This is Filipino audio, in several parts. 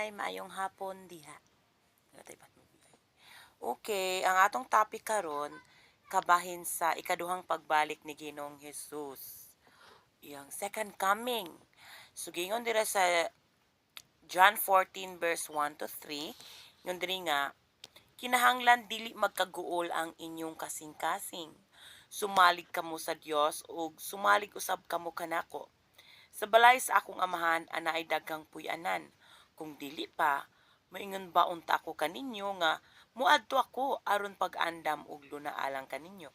Hi, maayong hapon diha. Okay, ang atong topic karon kabahin sa ikaduhang pagbalik ni Ginoong Hesus. Iyang second coming. So gingon dira sa John 14 verse 1 to 3, ngon diri nga kinahanglan dili magkaguol ang inyong kasing-kasing. Sumalig kamo sa Dios ug sumalig usab kamo kanako. Sa balay sa akong amahan anaay daghang puy-anan. Kung dili pa, moingon ba unta ako kaninyo nga muadto ako aron pag-andam og luna alang kaninyo.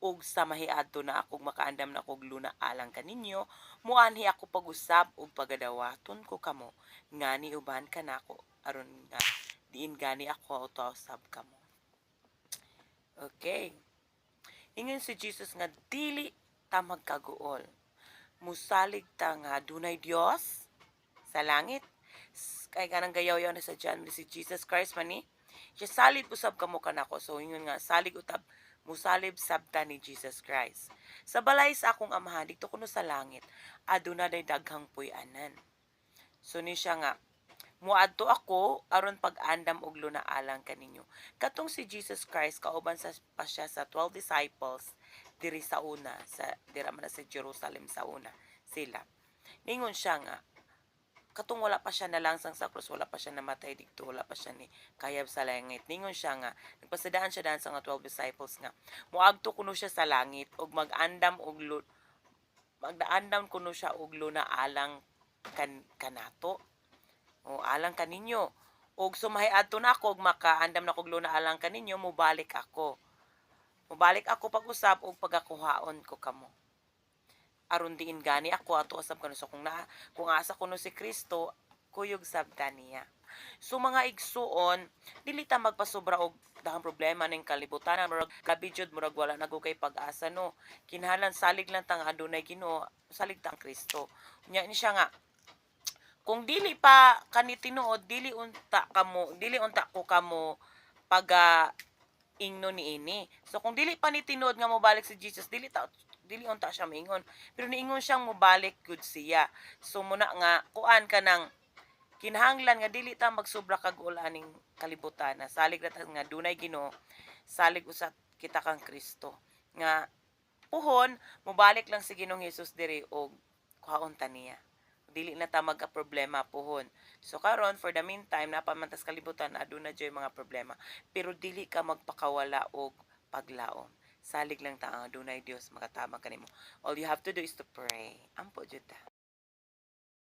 Ug sa mahiadto na akong makaandam na kog luna alang kaninyo, muanhi ako pag-usab og pagadawaton ko kamo ngani uban kanako aron nga diin gani ako usab kamo. Okay. Ingon si Jesus nga dili ta magkaguol. Musalig ta nga dunay Dios sa langit. Kay kanang gayaw-yaw na sa John si Jesus Christ man ni. Siya salib usab kamo kanako. So ingon nga salig utab musalib sabta ni Jesus Christ. Sa balay sa akong amahan dito kuno sa langit aduna day daghang puy-anan. So ni siya nga muadto ako aron pag-andam og luna alang kaninyo. Katong si Jesus Christ kauban sa pa siya sa 12 disciples diri sa una sa dira man sa Jerusalem sa una sila. Ningon siya nga katong wala pa siya nalangsang sa krus, wala pa siya namatay dito, wala pa siya ni kayab sa langit. Ningon siya nga nagpasadaan siya dan sa nga 12 disciples nga muadto kuno siya sa langit ug mag-andam og magdaandam kuno siya og luna alang kanato o alang kaninyo. Og sumahiadto na ako og makaandam na kog luna alang kaninyo, mubalik ako. Mubalik ako pag-usab og pagakuhaon ko kamo. Aron diin gani ako ato usab kano so kung asa kuno si Kristo, kuyog sabta niya. So mga igsuon, dili ta magpasobra og dahang problema ning kalibutan murag labidyod murag wala nagugay pag-asa no. Kinahanglan salig lang tang adunay Ginoo, salig tang Kristo. Nya ni siya nga kung dili pa kani tinuod dili unta ko kamo pag ingno niini. So kung dili pa ni tinuod nga mobalik si Jesus, dili unta siya maingon. Pero niingon siyang mobalik gud siya. So muna nga kuan ka nang kinahanglan nga dili ta magsobra kag ulaning kalibutan. Salig ra ta nga dunay Ginoo, salig usab kita kang Kristo. Nga puhon mobalik lang si Ginoong Hesus diri og kuhaon ta niya. Dili na ta magka-problema pohon. So karon for the meantime napamantas kalibutan aduna joy mga problema. Pero dili ka magpakawala og paglaom. Salig lang ta ang adunay Dios makatabang kanimo. All you have to do is to pray. Ampo jud ta.